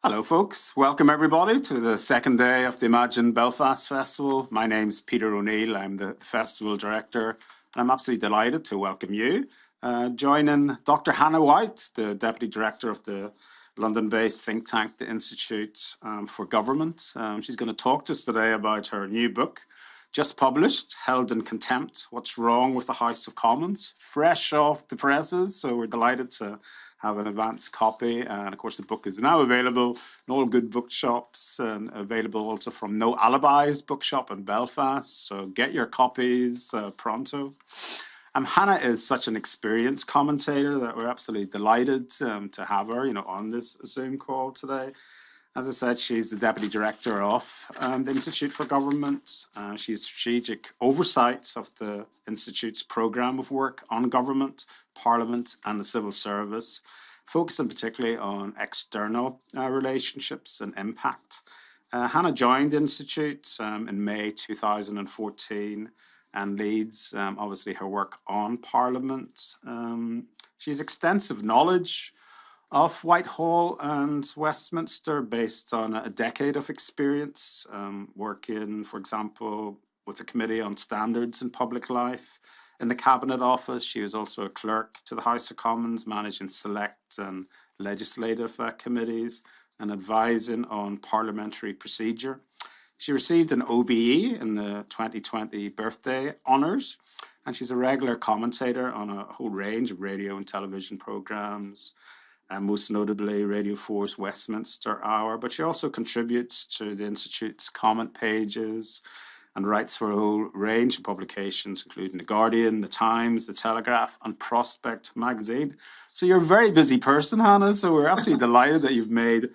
Hello folks, welcome everybody to the second day of the Imagine Belfast Festival. My name's Peter O'Neill, I'm the festival director, and I'm absolutely delighted to welcome you. Joining Dr. Hannah White, the Deputy Director of the London-based think tank, the Institute for Government. She's going to talk to us today about her new book, just published, Held in Contempt, What's Wrong with the House of Commons, fresh off the presses, so we're delighted to have an advance copy. And of course the book is now available in all good bookshops and available also from No Alibis bookshop in Belfast, so get your copies pronto. Hannah is such an experienced commentator that we're absolutely delighted to have her on this Zoom call today. As I said, she's the Deputy Director of the Institute for Government. She's strategic oversight of the Institute's programme of work on government, Parliament and the civil service, focusing particularly on external relationships and impact. Hannah joined the Institute in May 2014 and leads, obviously, her work on Parliament. She's extensive knowledge of Whitehall and Westminster based on a decade of experience working, for example, with the Committee on Standards in Public Life. In the Cabinet Office, she was also a clerk to the House of Commons, managing select and legislative committees and advising on parliamentary procedure. She received an OBE in the 2020 birthday honours, and she's a regular commentator on a whole range of radio and television programmes, and most notably Radio 4's Westminster Hour. But she also contributes to the Institute's comment pages and writes for a whole range of publications, including The Guardian, The Times, The Telegraph, and Prospect magazine. So you're a very busy person, Hannah, so we're absolutely delighted that you've made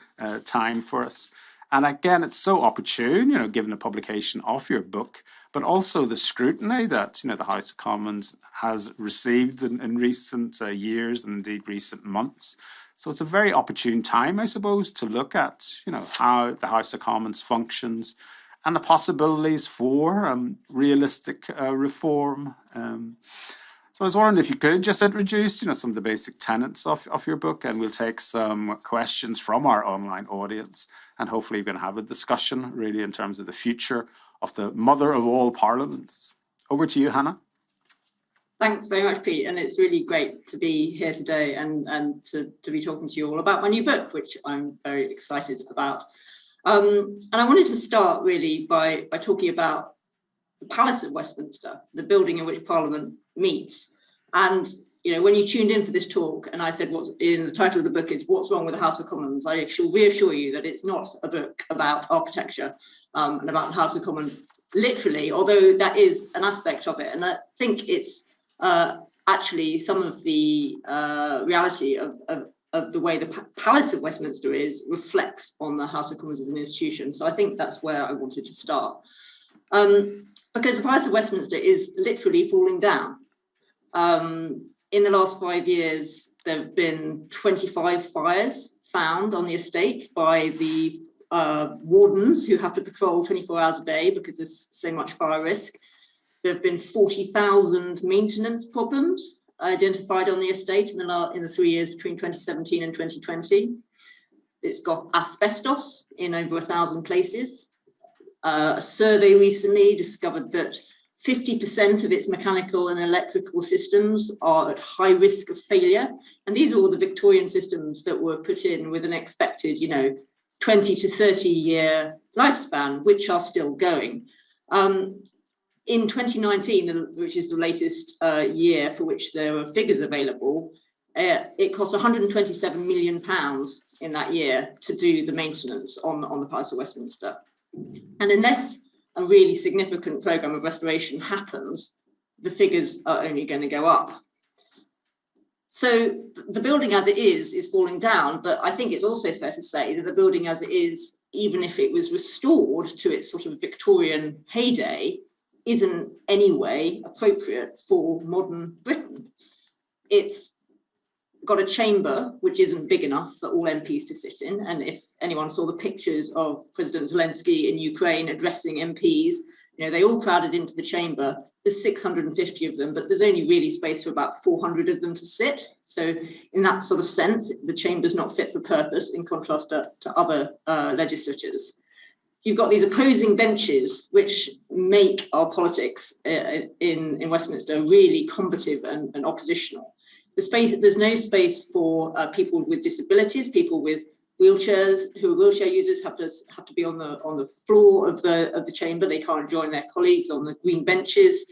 time for us. And again, it's so opportune, given the publication of your book, but also the scrutiny that, the House of Commons has received in recent years and indeed recent months. So it's a very opportune time, I suppose, to look at, how the House of Commons functions and the possibilities for realistic reform. So I was wondering if you could just introduce, some of the basic tenets of your book, and we'll take some questions from our online audience, and hopefully we can have a discussion really in terms of the future of the mother of all parliaments. Over to you, Hannah. Thanks very much, Pete, and it's really great to be here today and to be talking to you all about my new book, which I'm very excited about. And I wanted to start really by talking about the Palace of Westminster, the building in which Parliament meets. And when you tuned in for this talk, and I said what in the title of the book is "What's Wrong with the House of Commons," I shall reassure you that it's not a book about architecture and about the House of Commons, literally, although that is an aspect of it. And I think it's actually some of the reality of the way the Palace of Westminster reflects on the House of Commons as an institution. So I think that's where I wanted to start. Because the Palace of Westminster is literally falling down. In the last 5 years, there have been 25 fires found on the estate by the wardens who have to patrol 24 hours a day because there's so much fire risk. There have been 40,000 maintenance problems identified on the estate in the 3 years between 2017 and 2020. It's got asbestos in over 1,000 places. A survey recently discovered that 50% of its mechanical and electrical systems are at high risk of failure. And these are all the Victorian systems that were put in with an expected, 20 to 30 year lifespan, which are still going. In 2019, which is the latest year for which there were figures available, it cost £127 million in that year to do the maintenance on the Palace of Westminster. And unless a really significant programme of restoration happens, the figures are only going to go up. So the building as it is falling down, but I think it's also fair to say that the building as it is, even if it was restored to its sort of Victorian heyday, isn't anyway appropriate for modern Britain. It's got a chamber which isn't big enough for all MPs to sit in. And if anyone saw the pictures of President Zelensky in Ukraine addressing MPs, You know, they all crowded into the chamber. There's 650 of them, but there's only really space for about 400 of them to sit. So in that sort of sense, the chamber's not fit for purpose in contrast to other legislatures. You've got these opposing benches, which make our politics in Westminster really combative and oppositional. There's no space for people with disabilities, people with wheelchairs, who are wheelchair users have to be on the floor of the chamber. They can't join their colleagues on the green benches.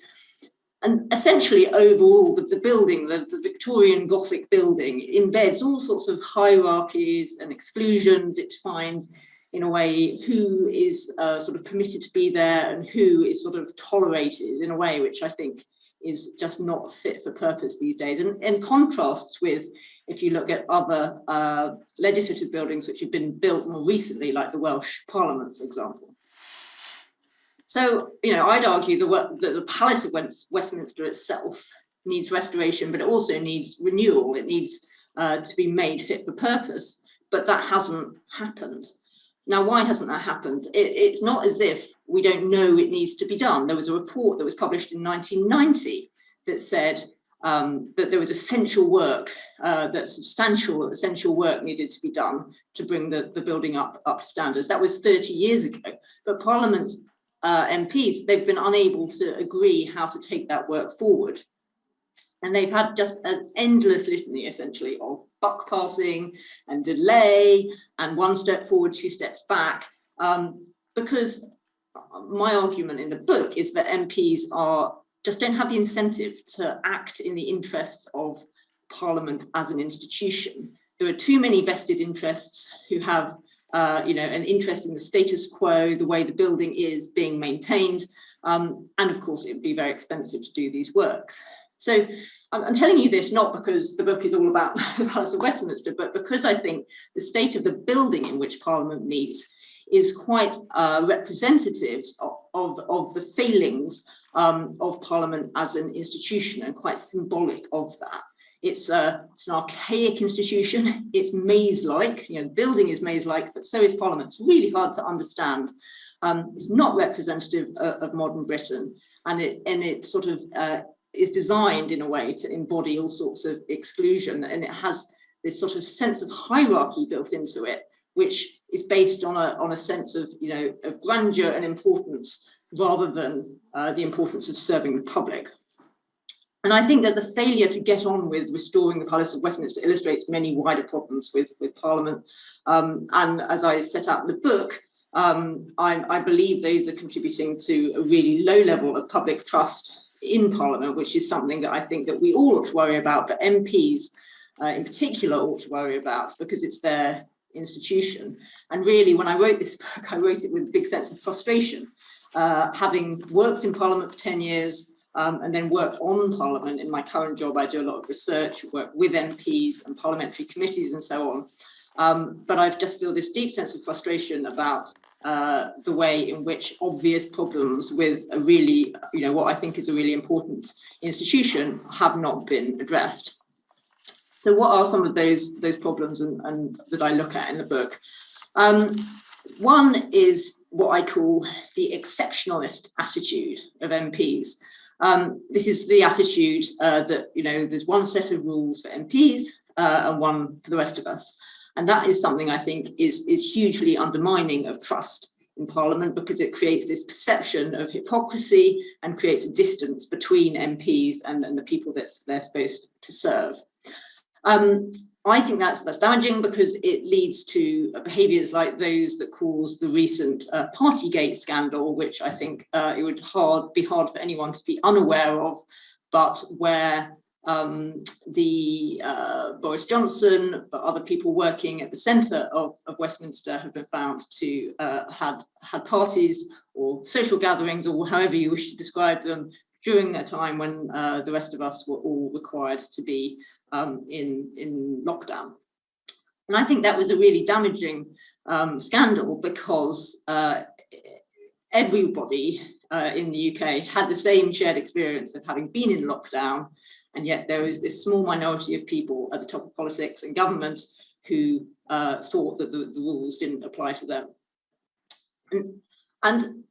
And essentially, overall, the building, the Victorian Gothic building, embeds all sorts of hierarchies and exclusions. It defines, in a way, who is sort of permitted to be there and who is sort of tolerated in a way which I think is just not fit for purpose these days. And in contrast with, if you look at other legislative buildings which have been built more recently, like the Welsh Parliament, for example. So, you know, I'd argue that the Palace of Westminster itself needs restoration, but it also needs renewal. It needs to be made fit for purpose, but that hasn't happened. Now, why hasn't that happened? It's not as if we don't know it needs to be done. There was a report that was published in 1990 that said that there was essential work, that substantial essential work needed to be done to bring the building up to standards. That was 30 years ago. But Parliament MPs, they've been unable to agree how to take that work forward. And they've had just an endless litany, essentially, of buck passing and delay and one step forward, two steps back. Because my argument in the book is that MPs just don't have the incentive to act in the interests of Parliament as an institution. There are too many vested interests who have an interest in the status quo, the way the building is being maintained. And of course, it would be very expensive to do these works. So I'm telling you this not because the book is all about the Palace of Westminster, but because I think the state of the building in which Parliament meets is quite representative of the failings of Parliament as an institution, and quite symbolic of that. It's an archaic institution. It's maze-like. You know, the building is maze-like, but so is Parliament. It's really hard to understand. It's not representative of modern Britain, and it sort of is designed in a way to embody all sorts of exclusion, and it has this sort of sense of hierarchy built into it, which is based on a sense of of grandeur and importance rather than the importance of serving the public. And I think that the failure to get on with restoring the Palace of Westminster illustrates many wider problems with Parliament. And as I set out in the book, I believe those are contributing to a really low level of public trust in Parliament, which is something that I think that we all ought to worry about, but MPs in particular ought to worry about, because it's their institution. And really, when I wrote this book, I wrote it with a big sense of frustration. Having worked in Parliament for 10 years, and then worked on Parliament. In my current job, I do a lot of research, work with MPs and parliamentary committees and so on. But I just feel this deep sense of frustration about the way in which obvious problems with a really, what I think is a really important institution have not been addressed. So what are some of those problems and that I look at in the book? One is what I call the exceptionalist attitude of MPs. This is the attitude that, there's one set of rules for MPs and one for the rest of us. And that is something I think is hugely undermining of trust in Parliament, because it creates this perception of hypocrisy and creates a distance between MPs and the people that they're supposed to serve. I think that's damaging, because it leads to behaviours like those that caused the recent Partygate scandal, which I think it would be hard for anyone to be unaware of, but where Boris Johnson, but other people working at the centre of Westminster have been found to had parties or social gatherings, or however you wish to describe them, during a time when the rest of us were all required to be in lockdown. And I think that was a really damaging scandal, because everybody in the UK had the same shared experience of having been in lockdown, and yet there is this small minority of people at the top of politics and government who thought that the rules didn't apply to them. And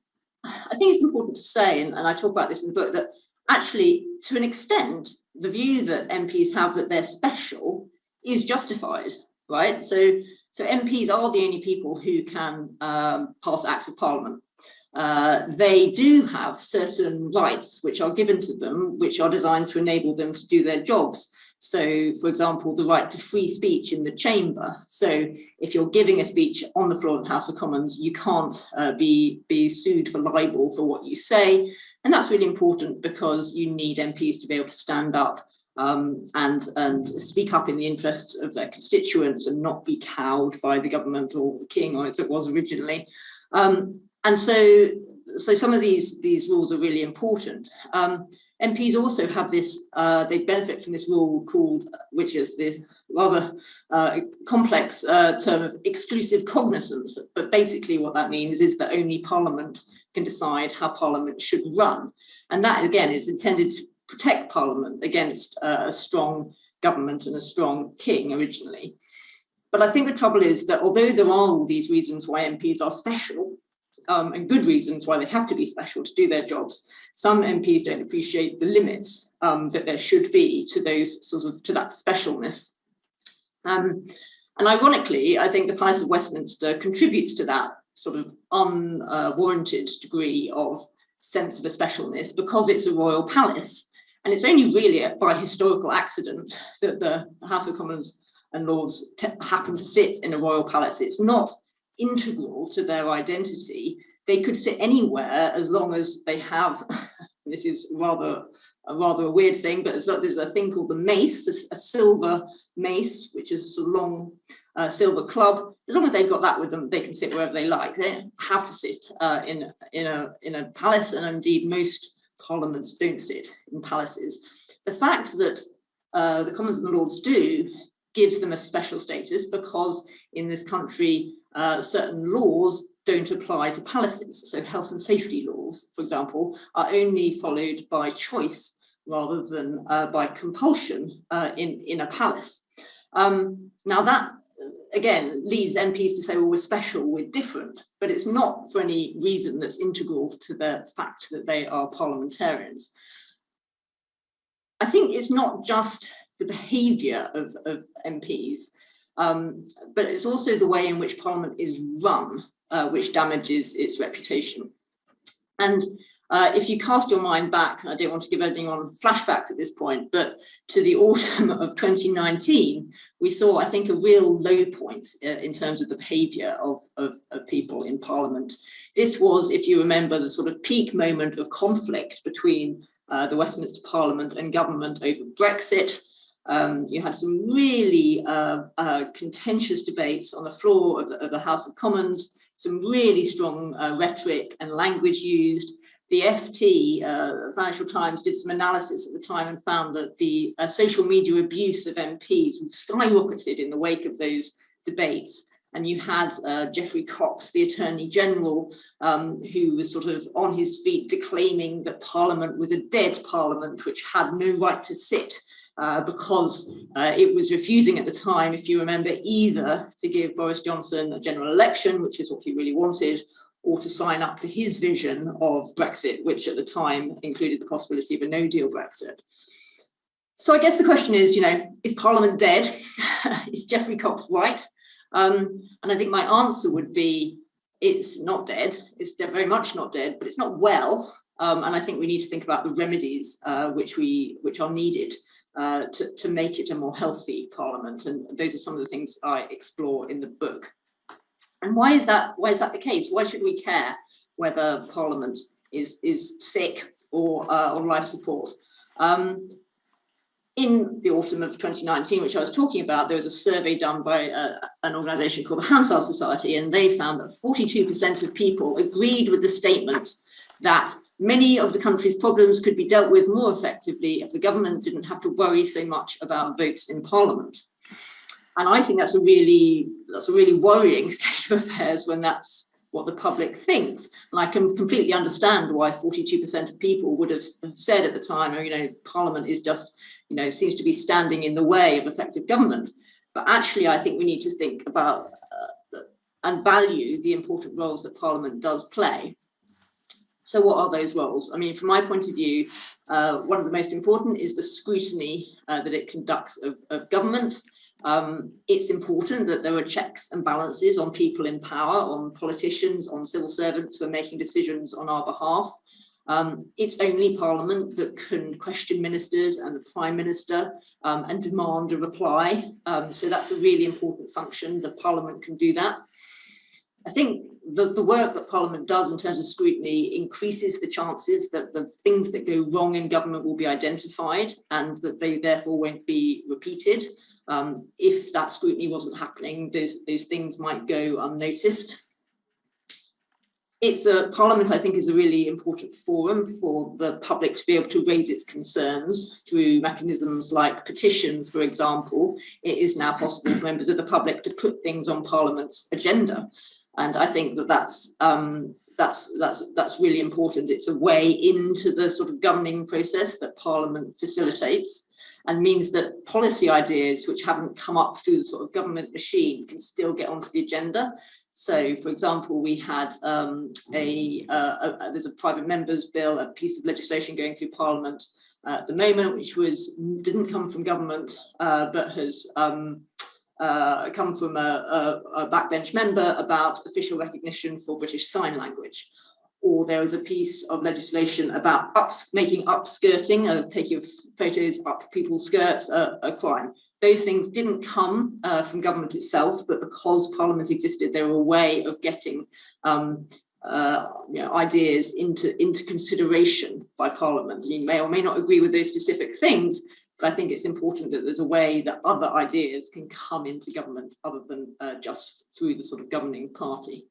I think it's important to say, and I talk about this in the book, that actually, to an extent, the view that MPs have that they're special is justified, right? So MPs are the only people who can pass acts of parliament. They do have certain rights which are given to them, which are designed to enable them to do their jobs. So, for example, the right to free speech in the chamber. So if you're giving a speech on the floor of the House of Commons, you can't be sued for libel for what you say. And that's really important because you need MPs to be able to stand up and speak up in the interests of their constituents and not be cowed by the government or the king, or as it was originally. And so some of these rules are really important. MPs also have this, they benefit from this rule called, which is the rather complex term of exclusive cognizance. But basically what that means is that only Parliament can decide how Parliament should run. And that, again, is intended to protect Parliament against a strong government and a strong king originally. But I think the trouble is that although there are all these reasons why MPs are special, and good reasons why they have to be special to do their jobs, some MPs don't appreciate the limits that there should be to those to that specialness. And ironically, I think the Palace of Westminster contributes to that sort of unwarranted degree of sense of a specialness because it's a royal palace. And it's only really by historical accident that the House of Commons and Lords happen to sit in a royal palace. It's not integral to their identity. They could sit anywhere as long as they have, this is a rather weird thing, but there's a thing called the mace, a silver mace, which is a sort of long silver club. As long as they've got that with them, they can sit wherever they like. They don't have to sit in a palace, and indeed most parliaments don't sit in palaces. The fact that the Commons and the Lords do gives them a special status because in this country certain laws don't apply to palaces. So health and safety laws, for example, are only followed by choice rather than by compulsion in a palace. Now that, again, leads MPs to say, well, we're special, we're different, but it's not for any reason that's integral to the fact that they are parliamentarians. I think it's not just the behaviour of MPs, but it's also the way in which Parliament is run, which damages its reputation. And if you cast your mind back, I don't want to give anyone flashbacks at this point, but to the autumn of 2019, we saw, I think, a real low point in terms of the behaviour of people in Parliament. This was, if you remember, the sort of peak moment of conflict between the Westminster Parliament and government over Brexit. You had some really contentious debates on the floor of the House of Commons, some really strong rhetoric and language used. The FT, Financial Times, did some analysis at the time and found that the social media abuse of MPs skyrocketed in the wake of those debates. And you had Geoffrey Cox, the Attorney General, who was sort of on his feet declaiming that Parliament was a dead Parliament, which had no right to sit because it was refusing at the time, if you remember, either to give Boris Johnson a general election, which is what he really wanted, or to sign up to his vision of Brexit, which at the time included the possibility of a no-deal Brexit. So I guess the question is, is Parliament dead? Is Geoffrey Cox right? And I think my answer would be, it's not dead. It's very much not dead, but it's not well. And I think we need to think about the remedies which are needed to make it a more healthy Parliament. And those are some of the things I explore in the book. And why is that the case? Why should we care whether Parliament is sick or on life support? In the autumn of 2019, which I was talking about, there was a survey done by an organisation called the Hansard Society, and they found that 42% of people agreed with the statement that many of the country's problems could be dealt with more effectively if the government didn't have to worry so much about votes in Parliament. And I think that's a really worrying state of affairs when that's what the public thinks. And I can completely understand why 42% of people would have said at the time, Parliament is just, seems to be standing in the way of effective government. But actually, I think we need to think about and value the important roles that Parliament does play. So what are those roles? I mean, from my point of view, one of the most important is the scrutiny that it conducts of government. It's important that there are checks and balances on people in power, on politicians, on civil servants who are making decisions on our behalf. It's only Parliament that can question ministers and the Prime Minister and demand a reply. So that's a really important function, that Parliament can do that. I think the work that Parliament does in terms of scrutiny increases the chances that the things that go wrong in government will be identified and that they therefore won't be repeated. If that scrutiny wasn't happening, those things might go unnoticed. Parliament, I think, is a really important forum for the public to be able to raise its concerns through mechanisms like petitions, for example. It is now possible for members of the public to put things on Parliament's agenda. And I think that's really important. It's a way into the sort of governing process that Parliament facilitates, and means that policy ideas which haven't come up through the sort of government machine can still get onto the agenda. So, for example, we had there's a private member's bill, a piece of legislation going through Parliament at the moment, which didn't come from government, but has come from a backbench member about official recognition for British Sign Language. Or there was a piece of legislation about making upskirting, taking photos up people's skirts, a crime. Those things didn't come from government itself, but because Parliament existed, they were a way of getting ideas into consideration by Parliament. You may or may not agree with those specific things, but I think it's important that there's a way that other ideas can come into government other than just through the sort of governing party.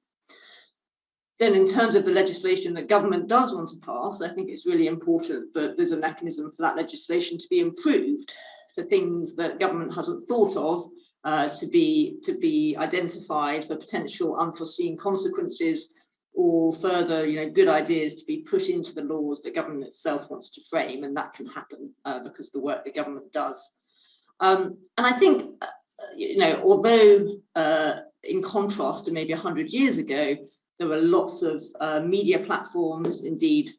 Then in terms of the legislation that government does want to pass, I think it's really important that there's a mechanism for that legislation to be improved, for things that government hasn't thought of to be identified, for potential unforeseen consequences, or further, good ideas to be put into the laws that government itself wants to frame, and that can happen because of the work that government does. And I think, although in contrast to maybe 100 years ago, there were lots of media platforms, indeed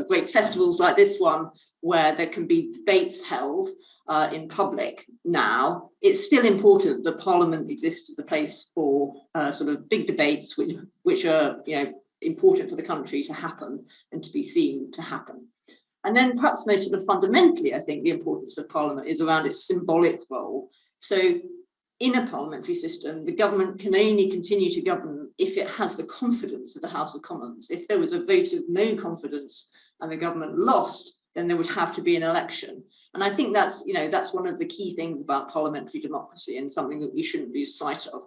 great festivals like this one, where there can be debates held in public now. It's still important that Parliament exists as a place for sort of big debates which are important for the country to happen and to be seen to happen. And then perhaps most sort of fundamentally, I think the importance of Parliament is around its symbolic role. So in a parliamentary system, the government can only continue to govern if it has the confidence of the House of Commons. If there was a vote of no confidence and the government lost, then there would have to be an election. And I think that's one of the key things about parliamentary democracy and something that we shouldn't lose sight of.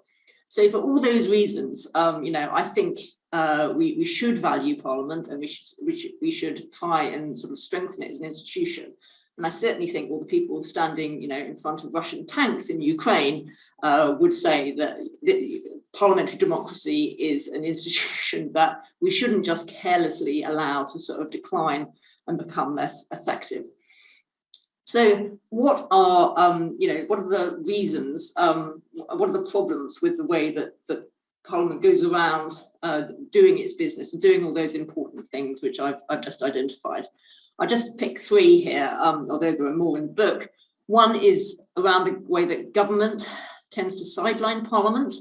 So for all those reasons, I think we should value Parliament, and we should try and sort of strengthen it as an institution. And I certainly think all the people standing, in front of Russian tanks in Ukraine would say that parliamentary democracy is an institution that we shouldn't just carelessly allow to sort of decline and become less effective. So what are the reasons, what are the problems with the way that Parliament goes around doing its business and doing all those important things which I've just identified? I'll just pick three here, although there are more in the book. One is around the way that government tends to sideline Parliament.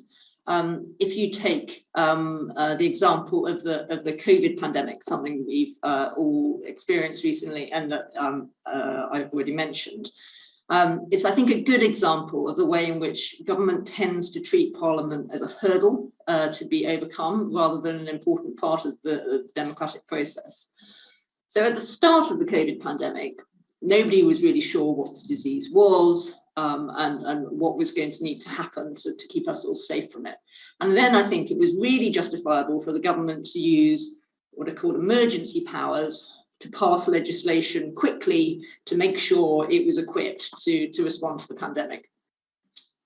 If you take the example of the COVID pandemic, something we've all experienced recently and that I've already mentioned, it's, I think, a good example of the way in which government tends to treat Parliament as a hurdle to be overcome rather than an important part of the democratic process. So at the start of the COVID pandemic, nobody was really sure what this disease was and what was going to need to happen to keep us all safe from it. And then I think it was really justifiable for the government to use what are called emergency powers to pass legislation quickly to make sure it was equipped to respond to the pandemic.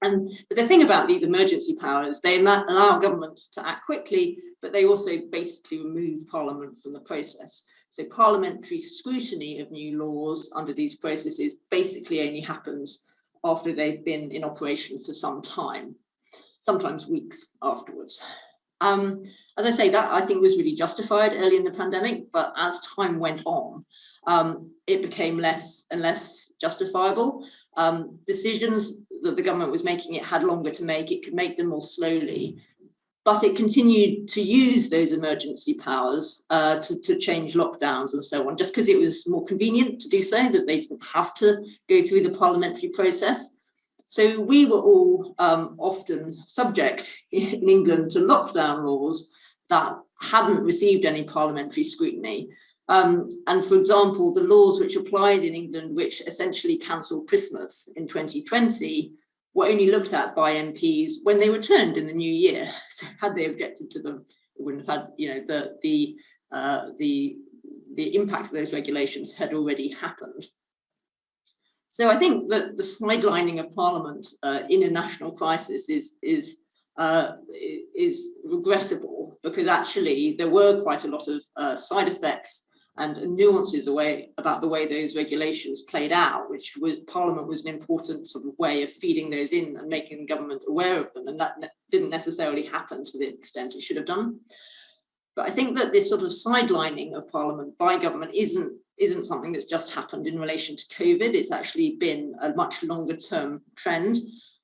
And the thing about these emergency powers, they allow government to act quickly, but they also basically remove Parliament from the process. So parliamentary scrutiny of new laws under these processes basically only happens after they've been in operation for some time, sometimes weeks afterwards. As I say, that I think was really justified early in the pandemic, but as time went on, it became less and less justifiable. Decisions that the government was making, it had longer to make, it could make them more slowly, but it continued to use those emergency powers to change lockdowns and so on, just because it was more convenient to do so, that they didn't have to go through the parliamentary process. So we were all often subject in England to lockdown laws that hadn't received any parliamentary scrutiny. And for example, the laws which applied in England, which essentially cancelled Christmas in 2020, were only looked at by MPs when they returned in the new year. So had they objected to them, it wouldn't have had, you know, the impact of those regulations had already happened. So I think that the sidelining of Parliament in a national crisis is regrettable, because actually there were quite a lot of side effects and nuances about the way those regulations played out, which was, Parliament was an important sort of way of feeding those in and making the government aware of them, and that didn't necessarily happen to the extent it should have done. But I think that this sort of sidelining of Parliament by government isn't something that's just happened in relation to COVID. It's actually been a much longer term trend.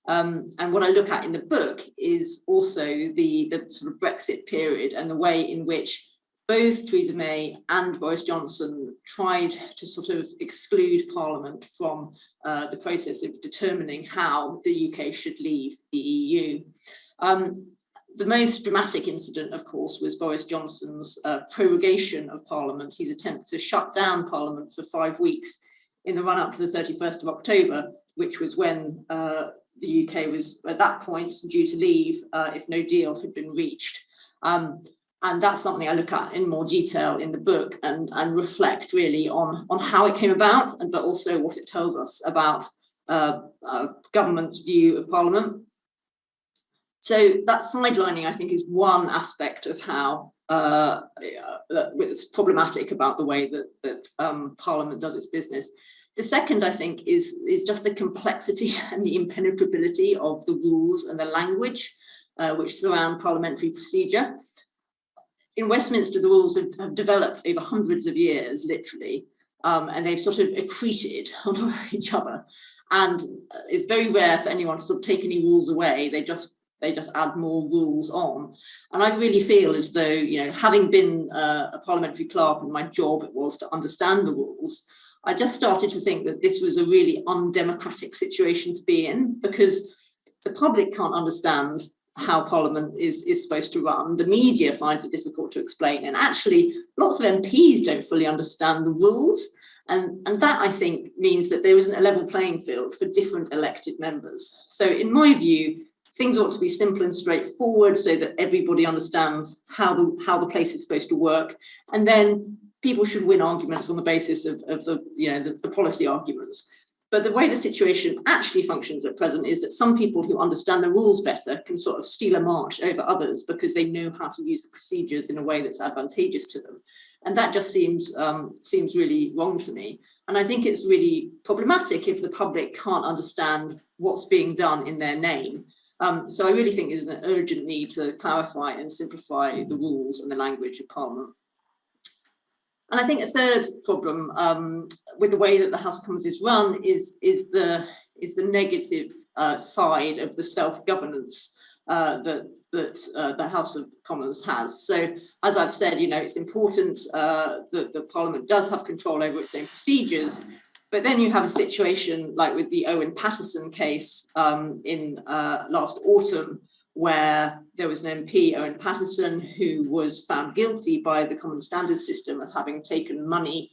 And what I look at in the book is also the sort of Brexit period and the way in which both Theresa May and Boris Johnson tried to sort of exclude Parliament from the process of determining how the UK should leave the EU. The most dramatic incident, of course, was Boris Johnson's prorogation of Parliament, his attempt to shut down Parliament for 5 weeks in the run-up to the 31st of October, which was when the UK was, at that point, due to leave if no deal had been reached. And that's something I look at in more detail in the book and reflect really on how it came about, but also what it tells us about government's view of Parliament. So that sidelining, I think, is one aspect of how it's problematic about the way that Parliament does its business. The second, I think, is just the complexity and the impenetrability of the rules and the language which surround parliamentary procedure. In Westminster, the rules have developed over hundreds of years, literally, and they've sort of accreted onto each other. And it's very rare for anyone to sort of take any rules away. They just add more rules on. And I really feel as though, you know, having been a parliamentary clerk and my job it was to understand the rules, I just started to think that this was a really undemocratic situation to be in, because the public can't understand how Parliament is supposed to run. The media finds it difficult to explain. And actually, lots of MPs don't fully understand the rules. And that, I think, means that there isn't a level playing field for different elected members. So in my view, things ought to be simple and straightforward so that everybody understands how the place is supposed to work. And then people should win arguments on the basis of the policy arguments. But the way the situation actually functions at present is that some people who understand the rules better can sort of steal a march over others because they know how to use the procedures in a way that's advantageous to them. And that just seems really wrong to me. And I think it's really problematic if the public can't understand what's being done in their name. So I really think there's an urgent need to clarify and simplify the rules and the language of Parliament. And I think a third problem with the way that the House of Commons is run is the negative side of the self-governance that the House of Commons has. So, as I've said, you know, it's important that the Parliament does have control over its own procedures. But then you have a situation like with the Owen Paterson case in last autumn, where there was an MP, Owen Paterson, who was found guilty by the Common Standards System of having taken money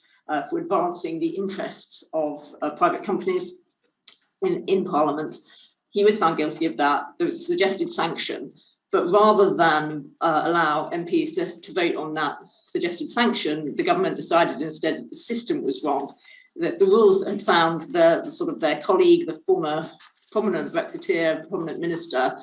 for advancing the interests of private companies in Parliament. He was found guilty of that. There was a suggested sanction, but rather than allow MPs to vote on that suggested sanction, the government decided instead that the system was wrong, that the rules that had found their colleague, the former prominent Brexiteer, prominent minister,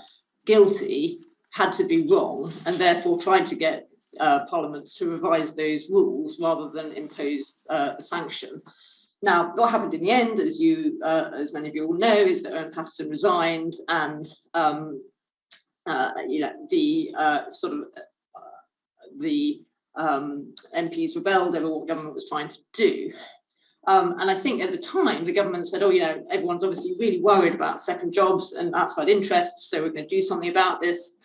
guilty had to be wrong, and therefore tried to get Parliament to revise those rules rather than impose a sanction. Now, what happened in the end, as many of you all know, is that Owen Paterson resigned, and the MPs rebelled over what government was trying to do. And I think at the time, the government said, everyone's obviously really worried about second jobs and outside interests, so we're going to do something about this.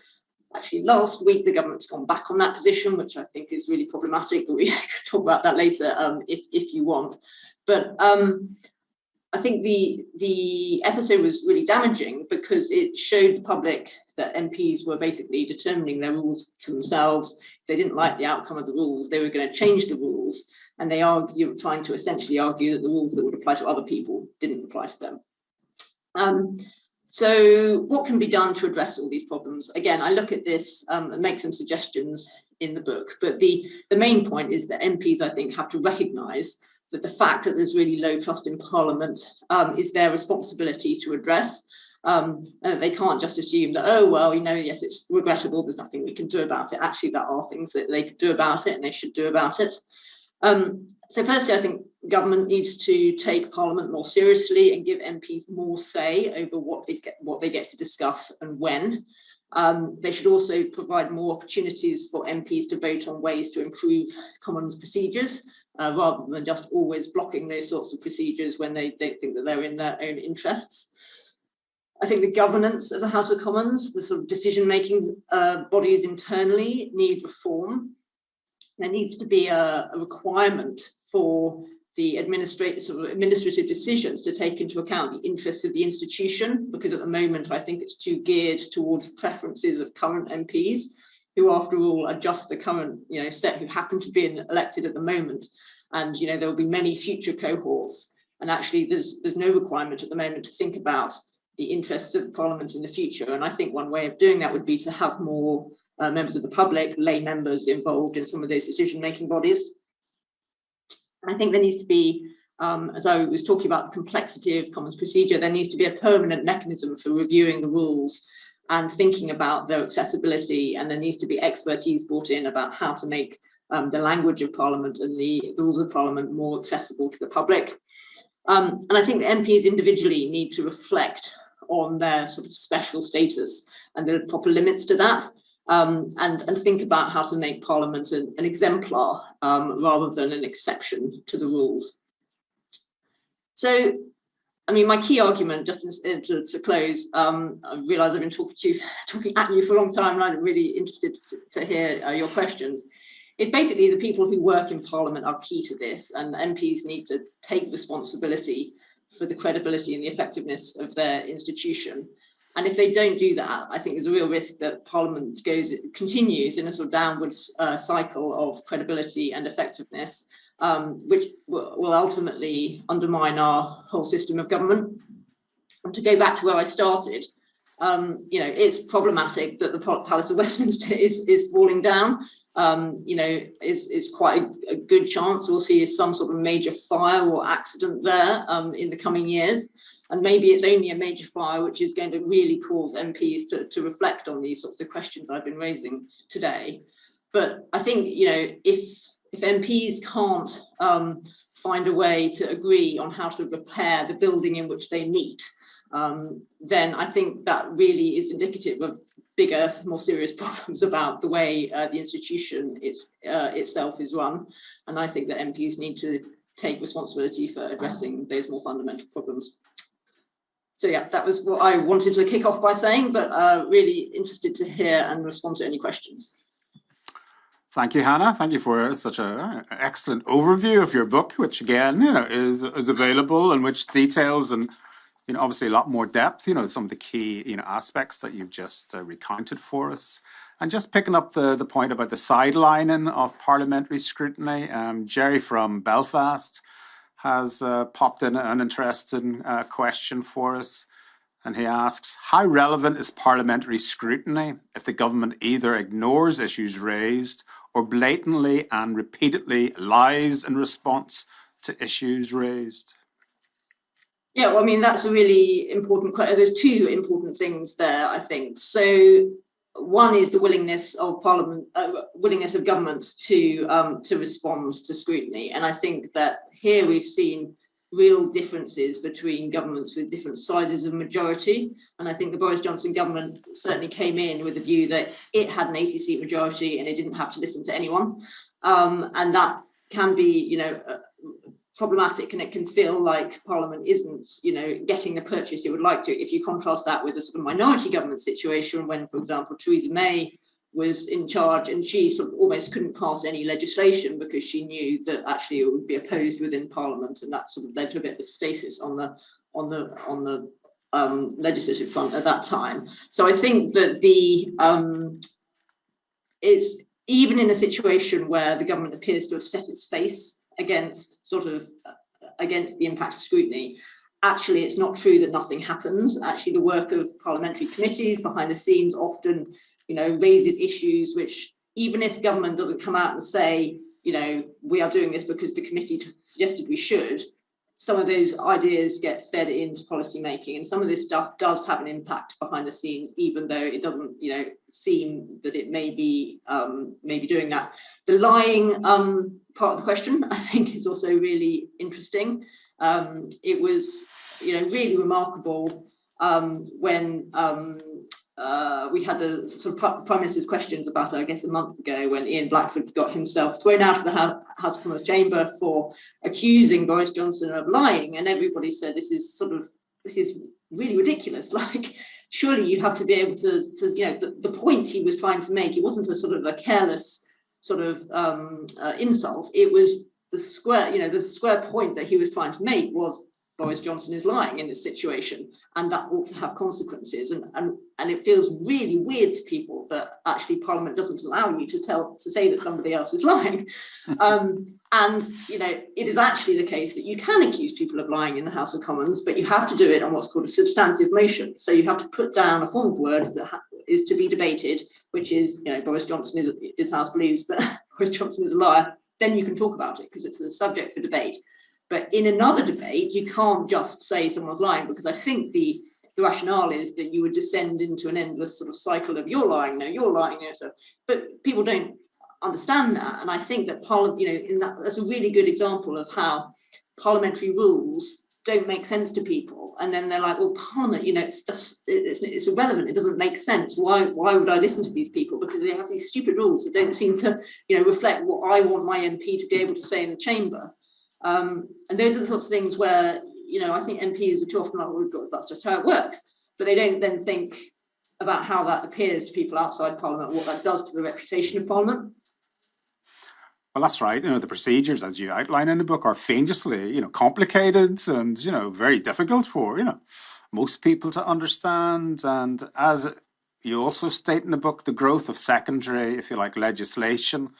Actually, last week, the government's gone back on that position, which I think is really problematic, but we could talk about that later if you want. But I think the episode was really damaging because it showed the public that MPs were basically determining their rules for themselves. If they didn't like the outcome of the rules, they were going to change the rules. And they were trying to essentially argue that the rules that would apply to other people didn't apply to them. So what can be done to address all these problems? Again, I look at this and make some suggestions in the book, but the main point is that MPs, I think, have to recognise that the fact that there's really low trust in Parliament is their responsibility to address. They can't just assume that, yes, it's regrettable, there's nothing we can do about it. Actually, there are things that they could do about it and they should do about it. So firstly, I think government needs to take Parliament more seriously and give MPs more say over what they get to discuss and when. They should also provide more opportunities for MPs to vote on ways to improve Commons procedures, rather than just always blocking those sorts of procedures when they don't think that they're in their own interests. I think the governance of the House of Commons, the sort of decision-making bodies internally need reform. There needs to be a requirement for the administrative decisions to take into account the interests of the institution, because at the moment I think it's too geared towards the preferences of current MPs, who after all are just the current set who happen to be elected at the moment. And there will be many future cohorts. And actually there's no requirement at the moment to think about the interests of Parliament in the future. And I think one way of doing that would be to have more members of the public, lay members involved in some of those decision-making bodies. I think there needs to be, as I was talking about the complexity of Commons procedure, there needs to be a permanent mechanism for reviewing the rules and thinking about their accessibility, and there needs to be expertise brought in about how to make the language of Parliament and the rules of Parliament more accessible to the public. And I think the MPs individually need to reflect on their sort of special status and the proper limits to that. And think about how to make Parliament an exemplar rather than an exception to the rules. So, I mean, my key argument, just to close, I realise I've been talking at you for a long time, and I'm really interested to hear your questions. It's basically the people who work in Parliament are key to this, and MPs need to take responsibility for the credibility and the effectiveness of their institution. And if they don't do that, I think there's a real risk that Parliament continues in a sort of downwards cycle of credibility and effectiveness, which will ultimately undermine our whole system of government. And to go back to where I started, it's problematic that the Palace of Westminster is falling down. It's quite a good chance we'll see some sort of major fire or accident there in the coming years. And maybe it's only a major fire which is going to really cause MPs to reflect on these sorts of questions I've been raising today. But I think, if MPs can't find a way to agree on how to repair the building in which they meet, then I think that really is indicative of bigger, more serious problems about the way the institution itself is run. And I think that MPs need to take responsibility for addressing those more fundamental problems. So yeah, that was what I wanted to kick off by saying, but really interested to hear and respond to any questions. Thank you, Hannah. Thank you for such an excellent overview of your book, which again, is available and which details and obviously a lot more depth, some of the key, aspects that you've just recounted for us. And just picking up the point about the sidelining of parliamentary scrutiny, Jerry from Belfast has popped in an interesting question for us. And he asks, how relevant is parliamentary scrutiny if the government either ignores issues raised or blatantly and repeatedly lies in response to issues raised? Yeah, well, I mean, that's a really important question. There's two important things there, I think. So one is the willingness of government to respond to scrutiny. And I think that here we've seen real differences between governments with different sizes of majority. And I think the Boris Johnson government certainly came in with the view that it had an 80-seat majority and it didn't have to listen to anyone. And that can be, problematic, and it can feel like Parliament isn't, getting the purchase it would like to. If you contrast that with a sort of minority government situation when, for example, Theresa May was in charge and she sort of almost couldn't pass any legislation because she knew that actually it would be opposed within Parliament, and that sort of led to a bit of a stasis on the legislative front at that time. So I think that it's even in a situation where the government appears to have set its face against the impact of scrutiny, actually it's not true that nothing happens. Actually, the work of parliamentary committees behind the scenes often raises issues which, even if government doesn't come out and say, we are doing this because the committee suggested we should, some of those ideas get fed into policy making, and some of this stuff does have an impact behind the scenes, even though it doesn't, seem that it may be doing that. The lying part of the question, I think, is also really interesting. It was, really remarkable when we had the sort of Prime Minister's questions about, I guess, a month ago, when Ian Blackford got himself thrown out of the House of Commons chamber for accusing Boris Johnson of lying, and everybody said this is really ridiculous. Like, surely you have to be able to the point he was trying to make, it wasn't a sort of a careless sort of insult. It was the square point that he was trying to make was Boris Johnson is lying in this situation, and that ought to have consequences. And it feels really weird to people that actually Parliament doesn't allow you to say that somebody else is lying. And it is actually the case that you can accuse people of lying in the House of Commons, but you have to do it on what's called a substantive motion. So you have to put down a form of words that is to be debated, which is, Boris Johnson his House believes that Boris Johnson is a liar. Then you can talk about it because it's a subject for debate. But in another debate, you can't just say someone's lying, because I think the rationale is that you would descend into an endless sort of cycle of you're lying, no, you're lying, so. But people don't understand that, and I think that that's a really good example of how parliamentary rules don't make sense to people, and then they're like, well, Parliament, it's irrelevant, it doesn't make sense. Why would I listen to these people? Because they have these stupid rules that don't seem to reflect what I want my MP to be able to say in the chamber. And those are the sorts of things where, I think MPs are too often like, well, that's just how it works. But they don't then think about how that appears to people outside Parliament, what that does to the reputation of Parliament. Well, that's right. The procedures, as you outline in the book, are famously, complicated and, very difficult for, most people to understand. And as you also state in the book, the growth of secondary, if you like, legislation,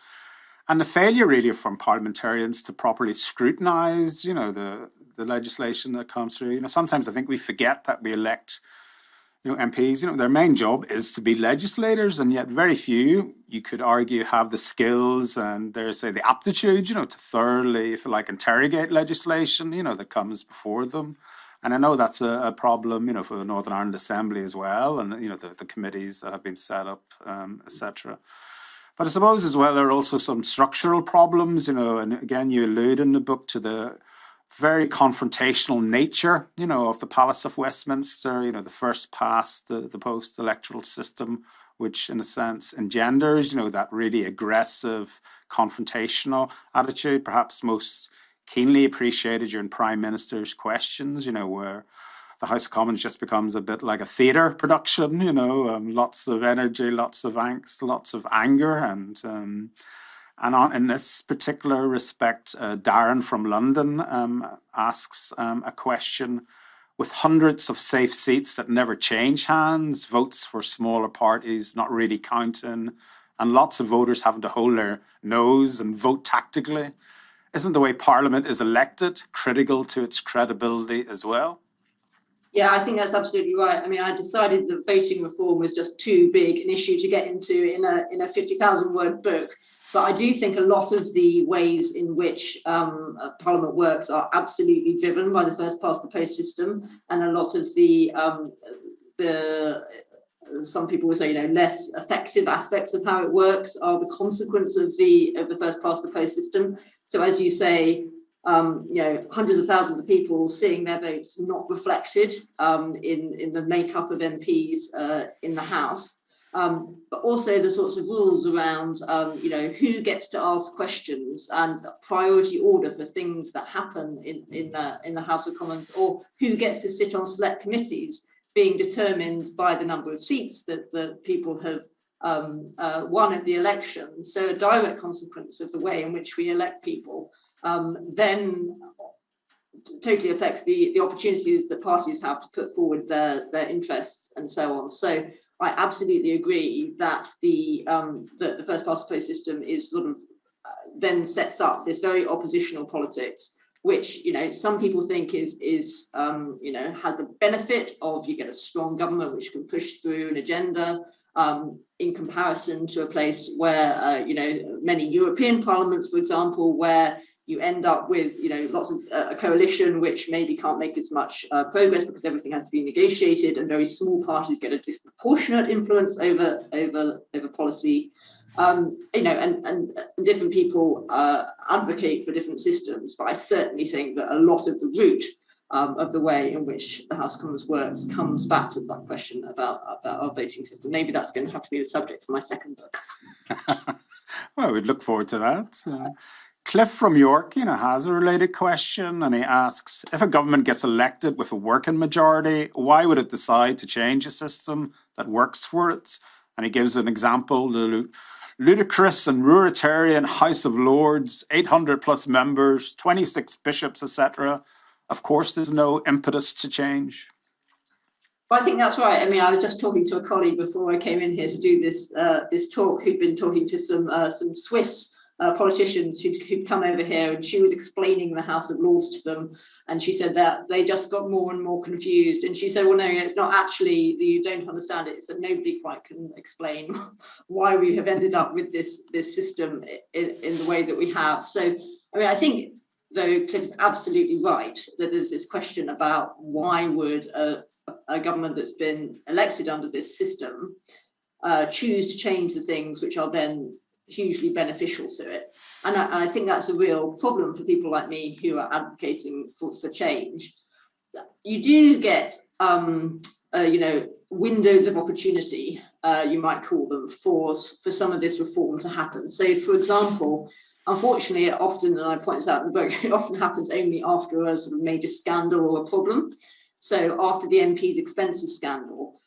and the failure really from parliamentarians to properly scrutinise, the legislation that comes through. Sometimes I think we forget that we elect, MPs. Their main job is to be legislators, and yet very few, you could argue, have the skills and dare say the aptitude, to thoroughly, if you like, interrogate legislation, that comes before them. And I know that's a problem, for the Northern Ireland Assembly as well, and the committees that have been set up, etc. But I suppose as well, there are also some structural problems, and again, you allude in the book to the very confrontational nature, of the Palace of Westminster, the first past the post-electoral system, which in a sense engenders, that really aggressive, confrontational attitude, perhaps most keenly appreciated during Prime Minister's questions, where the House of Commons just becomes a bit like a theatre production, lots of energy, lots of angst, lots of anger. And in this particular respect, Darren from London asks a question: with hundreds of safe seats that never change hands, votes for smaller parties not really counting, and lots of voters having to hold their nose and vote tactically, isn't the way Parliament is elected critical to its credibility as well? Yeah, I think that's absolutely right. I mean, I decided that voting reform was just too big an issue to get into in a 50,000 word book. But I do think a lot of the ways in which Parliament works are absolutely driven by the first past the post system, and a lot of the some people would say, less effective aspects of how it works are the consequence of the first past the post system. So as you say, Hundreds of thousands of people seeing their votes not reflected in the makeup of MPs in the House. But also the sorts of rules around, who gets to ask questions and priority order for things that happen in the House of Commons, or who gets to sit on select committees being determined by the number of seats that the people have won at the election. So a direct consequence of the way in which we elect people then totally affects the opportunities that parties have to put forward their interests and so on. So I absolutely agree that the first past the post system is sort of then sets up this very oppositional politics, which some people think is has the benefit of you get a strong government which can push through an agenda in comparison to a place where many European parliaments, for example, where you end up with lots of a coalition which maybe can't make as much progress because everything has to be negotiated, and very small parties get a disproportionate influence over policy. And different people advocate for different systems, but I certainly think that a lot of the root of the way in which the House of Commons works comes back to that question about our voting system. Maybe that's going to have to be the subject for my second book. Well, we'd look forward to that. Cliff from York, has a related question, and he asks, if a government gets elected with a working majority, why would it decide to change a system that works for it? And he gives an example, the ludicrous and ruritarian House of Lords, 800 plus members, 26 bishops, etc. Of course, there's no impetus to change. Well, I think that's right. I mean, I was just talking to a colleague before I came in here to do this talk, who'd been talking to some Swiss politicians who'd come over here, and she was explaining the House of Lords to them, and she said that they just got more and more confused. And she said, well, no, it's not actually that you don't understand it, it's that nobody quite can explain why we have ended up with this system in the way that we have. So, I mean, I think, though, Cliff's absolutely right that there's this question about why would a government that's been elected under this system choose to change the things which are then hugely beneficial to it. And I think that's a real problem for people like me who are advocating for change. You do get, windows of opportunity, you might call them, for some of this reform to happen. So, for example, unfortunately, it often, and I point this out in the book, it often happens only after a sort of major scandal or a problem. So after the MP's expenses scandal,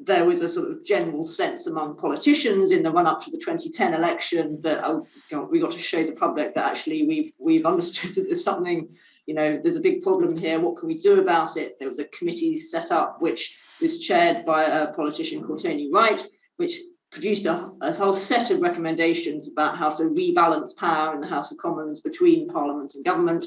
there was a sort of general sense among politicians in the run-up to the 2010 election that we got to show the public that actually we've understood that there's something, there's a big problem here. What can we do about it? There was a committee set up which was chaired by a politician called Tony Wright, which produced a whole set of recommendations about how to rebalance power in the House of Commons between Parliament and government.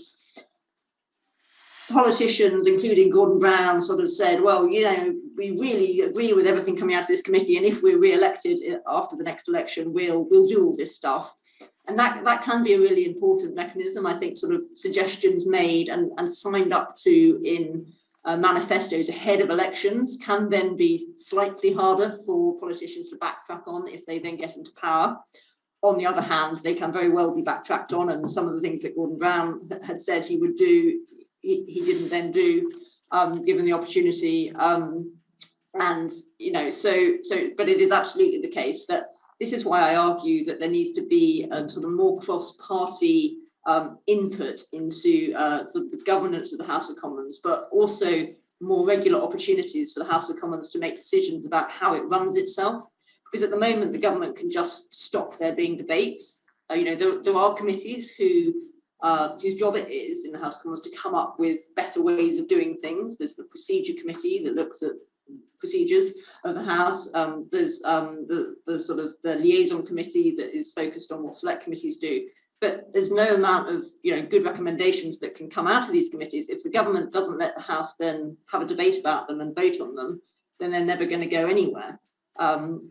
Politicians, including Gordon Brown, sort of said, well, we really agree with everything coming out of this committee, and if we're re-elected after the next election, we'll do all this stuff. And that can be a really important mechanism. I think sort of suggestions made and signed up to in manifestos ahead of elections can then be slightly harder for politicians to backtrack on if they then get into power. On the other hand, they can very well be backtracked on, and some of the things that Gordon Brown had said he would do, he didn't then do, given the opportunity. But it is absolutely the case that this is why I argue that there needs to be a sort of more cross-party input into sort of the governance of the House of Commons, but also more regular opportunities for the House of Commons to make decisions about how it runs itself. Because at the moment, the government can just stop there being debates. There are committees whose job it is in the House of Commons to come up with better ways of doing things. There's the procedure committee that looks at procedures of the House. There's the sort of the liaison committee that is focused on what select committees do. But there's no amount of good recommendations that can come out of these committees. If the government doesn't let the House then have a debate about them and vote on them, then they're never going to go anywhere.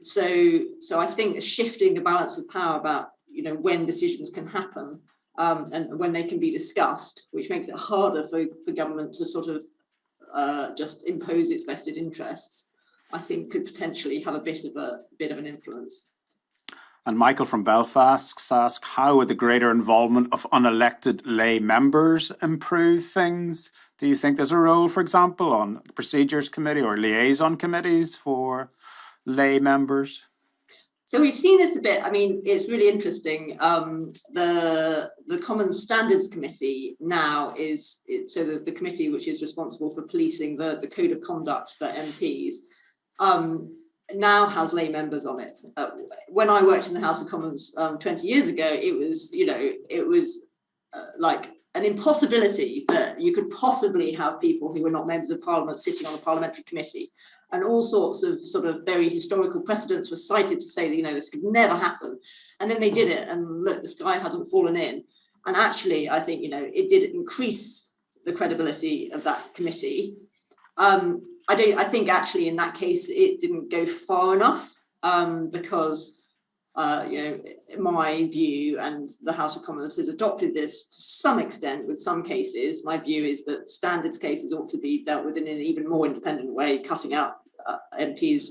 So I think shifting the balance of power about when decisions can happen and when they can be discussed, which makes it harder for the government to sort of just impose its vested interests, I think could potentially have a bit of an influence. And Michael from Belfast asks, how would the greater involvement of unelected lay members improve things? Do you think there's a role, for example, on the Procedures Committee or liaison committees for lay members? So we've seen this a bit. I mean, it's really interesting. The Common Standards Committee now is, so the committee which is responsible for policing the code of conduct for MPs, now has lay members on it. When I worked in the House of Commons 20 years ago, it was like an impossibility that you could possibly have people who were not members of Parliament sitting on a parliamentary committee. And all sorts of sort of very historical precedents were cited to say that, this could never happen. And then they did it, and look, the sky hasn't fallen in. And actually, I think, it did increase the credibility of that committee. I think actually in that case, it didn't go far enough because, my view, and the House of Commons has adopted this to some extent with some cases. My view is that standards cases ought to be dealt with in an even more independent way, cutting out MPs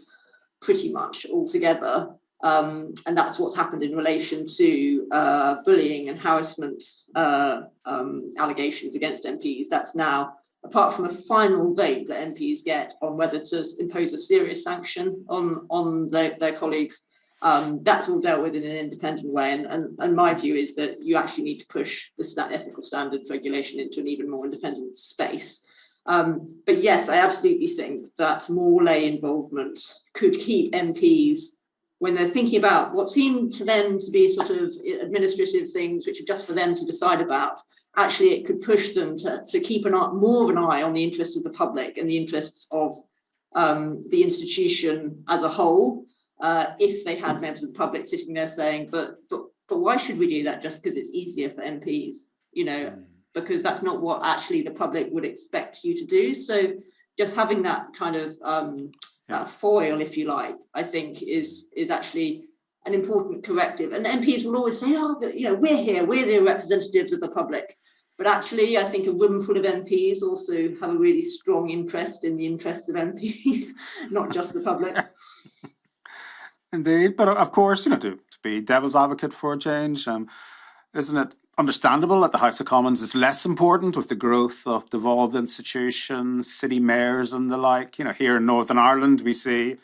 pretty much altogether. And that's what's happened in relation to bullying and harassment allegations against MPs. That's now, apart from a final vote that MPs get on whether to impose a serious sanction on their colleagues, that's all dealt with in an independent way. And my view is that you actually need to push the ethical standards regulation into an even more independent space. But yes, I absolutely think that more lay involvement could keep MPs, when they're thinking about what seem to them to be sort of administrative things which are just for them to decide about, actually it could push them to keep more of an eye on the interests of the public and the interests of the institution as a whole. If they had members of the public sitting there saying, but why should we do that just because it's easier for MPs, because that's not what actually the public would expect you to do. So just having that kind of that foil, if you like, I think is actually an important corrective. And MPs will always say, we're here, we're the representatives of the public. But actually, I think a room full of MPs also have a really strong interest in the interests of MPs, not just the public. Indeed, but of course, to be devil's advocate for a change, isn't it understandable that the House of Commons is less important with the growth of devolved institutions, city mayors and the like? Here in Northern Ireland, we see,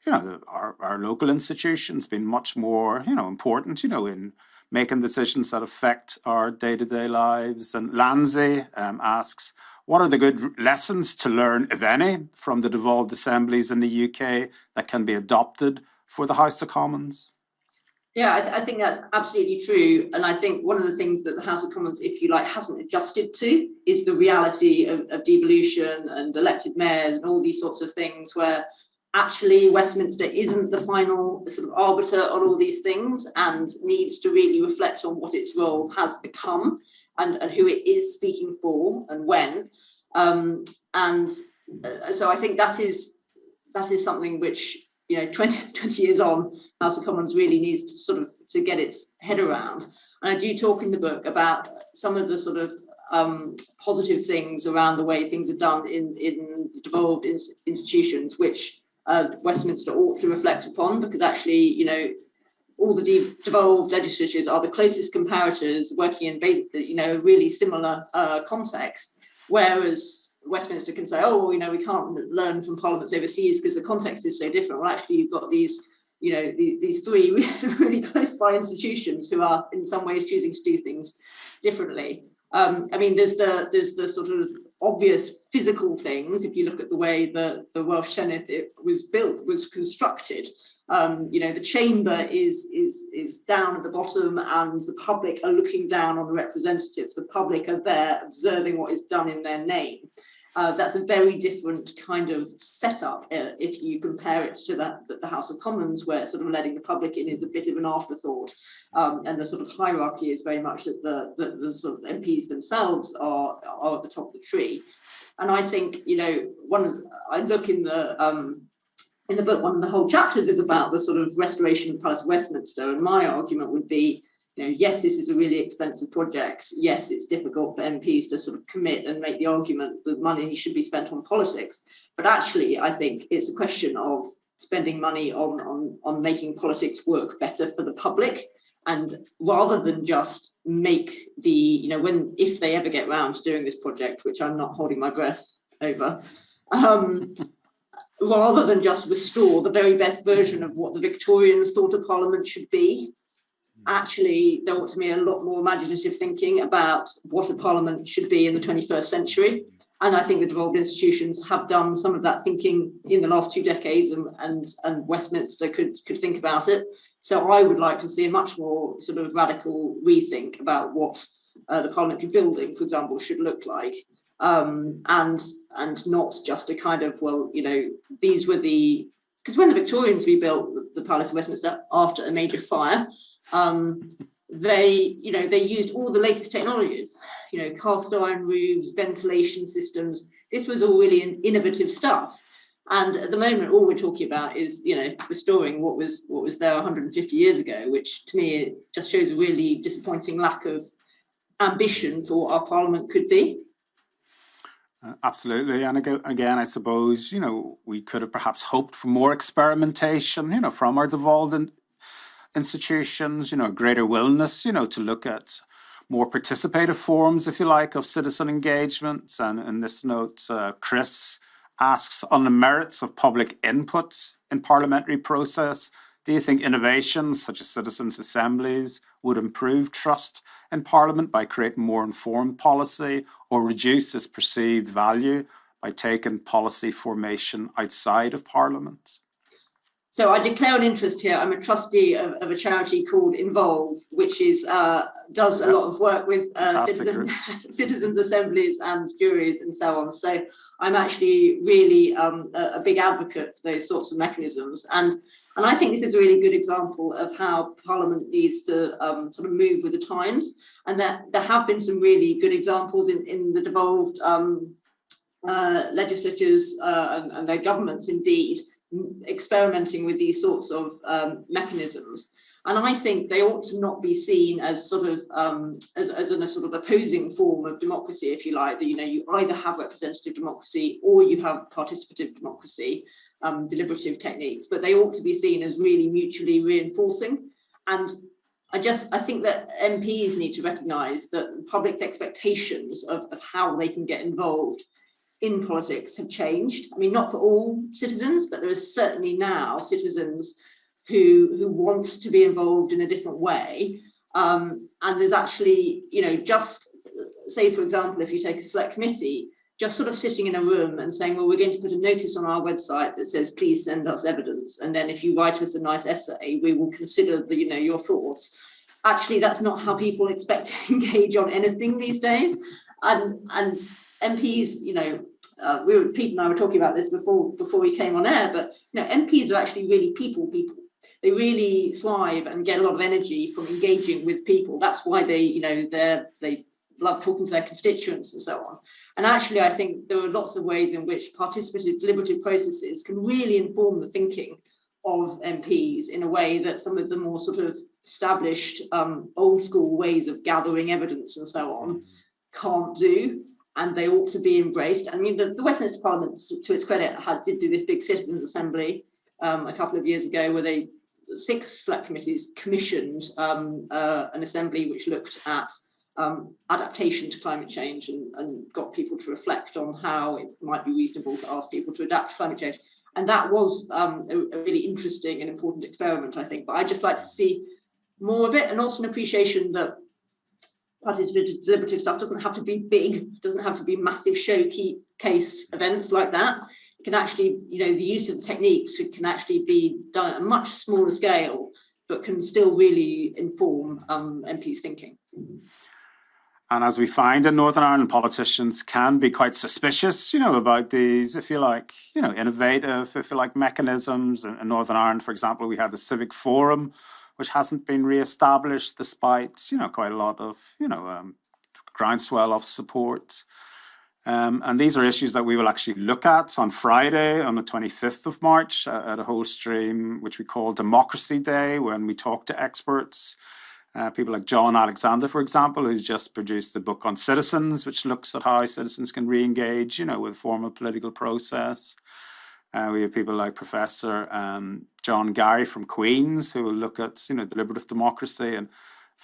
our local institutions being much more, important, in making decisions that affect our day-to-day lives. And Lanzi asks, what are the good lessons to learn, if any, from the devolved assemblies in the UK that can be adopted for the House of Commons? Yeah, I think that's absolutely true. And I think one of the things that the House of Commons, if you like, hasn't adjusted to is the reality of devolution and elected mayors and all these sorts of things, where actually Westminster isn't the final sort of arbiter on all these things and needs to really reflect on what its role has become and who it is speaking for and when. So I think that is something which, 20 years on, House of Commons really needs to sort of to get its head around. And I do talk in the book about some of the sort of positive things around the way things are done in devolved institutions, which Westminster ought to reflect upon, because actually, all the devolved legislatures are the closest comparators working in a really similar context, whereas Westminster can say, we can't learn from parliaments overseas because the context is so different. Well, actually, you've got these, these three really close by institutions who are in some ways choosing to do things differently. There's the sort of obvious physical things. If you look at the way the Welsh Senedd was constructed, the chamber is down at the bottom and the public are looking down on the representatives. The public are there observing what is done in their name. That's a very different kind of setup if you compare it to the House of Commons, where sort of letting the public in is a bit of an afterthought, and the sort of hierarchy is very much that the sort of MPs themselves are at the top of the tree. And I think I look in the book, one of the whole chapters is about the sort of restoration of the Palace of Westminster, and my argument would be, yes, this is a really expensive project. Yes, it's difficult for MPs to sort of commit and make the argument that money should be spent on politics. But actually, I think it's a question of spending money on making politics work better for the public. And rather than just make the, if they ever get round to doing this project, which I'm not holding my breath over, rather than just restore the very best version of what the Victorians thought a parliament should be, actually, there ought to be a lot more imaginative thinking about what a parliament should be in the 21st century. And I think the devolved institutions have done some of that thinking in the last 2 decades, and Westminster could think about it. So I would like to see a much more sort of radical rethink about what the parliamentary building, for example, should look like. And not just a kind of, these were because when the Victorians rebuilt the Palace of Westminster after a major fire, they used all the latest technologies, cast iron roofs, ventilation systems. This was all really innovative stuff. And at the moment, all we're talking about is, restoring what was there 150 years ago, which to me it just shows a really disappointing lack of ambition for what our parliament could be. Absolutely. And again, I suppose, we could have perhaps hoped for more experimentation, from our devolved institutions, greater willingness, to look at more participative forms, if you like, of citizen engagement. And in this note, Chris asks, on the merits of public input in parliamentary process, do you think innovations such as citizens' assemblies would improve trust in Parliament by creating more informed policy, or reduce its perceived value by taking policy formation outside of Parliament? So I declare an interest here. I'm a trustee of a charity called Involve, which does a lot of work with citizens' assemblies and juries and so on. So I'm actually really a big advocate for those sorts of mechanisms. And I think this is a really good example of how Parliament needs to sort of move with the times. And that there have been some really good examples in the devolved legislatures and their governments, indeed, experimenting with these sorts of mechanisms. And I think they ought to not be seen as sort of as a sort of opposing form of democracy, if you like. That you either have representative democracy or you have participative democracy, deliberative techniques, but they ought to be seen as really mutually reinforcing. And I think that MPs need to recognise that the public's expectations of how they can get involved in politics have changed. I mean, not for all citizens, but there are certainly now citizens who want to be involved in a different way. And there's actually, just say, for example, if you take a select committee, just sort of sitting in a room and saying, well, we're going to put a notice on our website that says, please send us evidence. And then if you write us a nice essay, we will consider your thoughts. Actually, that's not how people expect to engage on anything these days. And MPs, Pete and I were talking about this before we came on air, but MPs are actually really people. They really thrive and get a lot of energy from engaging with people. That's why they love talking to their constituents and so on. And actually, I think there are lots of ways in which participative, deliberative processes can really inform the thinking of MPs in a way that some of the more sort of established old school ways of gathering evidence and so on can't do. And they ought to be embraced. I mean, the Westminster Parliament, to its credit, did do this big citizens' assembly a couple of years ago, where 6 select committees commissioned an assembly which looked at adaptation to climate change and got people to reflect on how it might be reasonable to ask people to adapt to climate change. And that was a really interesting and important experiment, I think. But I'd just like to see more of it, and also an appreciation that participative deliberative stuff doesn't have to be big, doesn't have to be massive showcase events like that. It can actually, the use of the techniques can actually be done at a much smaller scale, but can still really inform MPs' thinking. And as we find in Northern Ireland, politicians can be quite suspicious, about these, if you like, innovative, if you like, mechanisms. In Northern Ireland, for example, we had the Civic Forum, which hasn't been re-established despite, quite a lot of, groundswell of support. And these are issues that we will actually look at on Friday, on the 25th of March, at a whole stream, which we call Democracy Day, when we talk to experts. People like John Alexander, for example, who's just produced a book on citizens, which looks at how citizens can re-engage, with formal political process. We have people like Professor John Gary from Queen's, who will look at, deliberative democracy and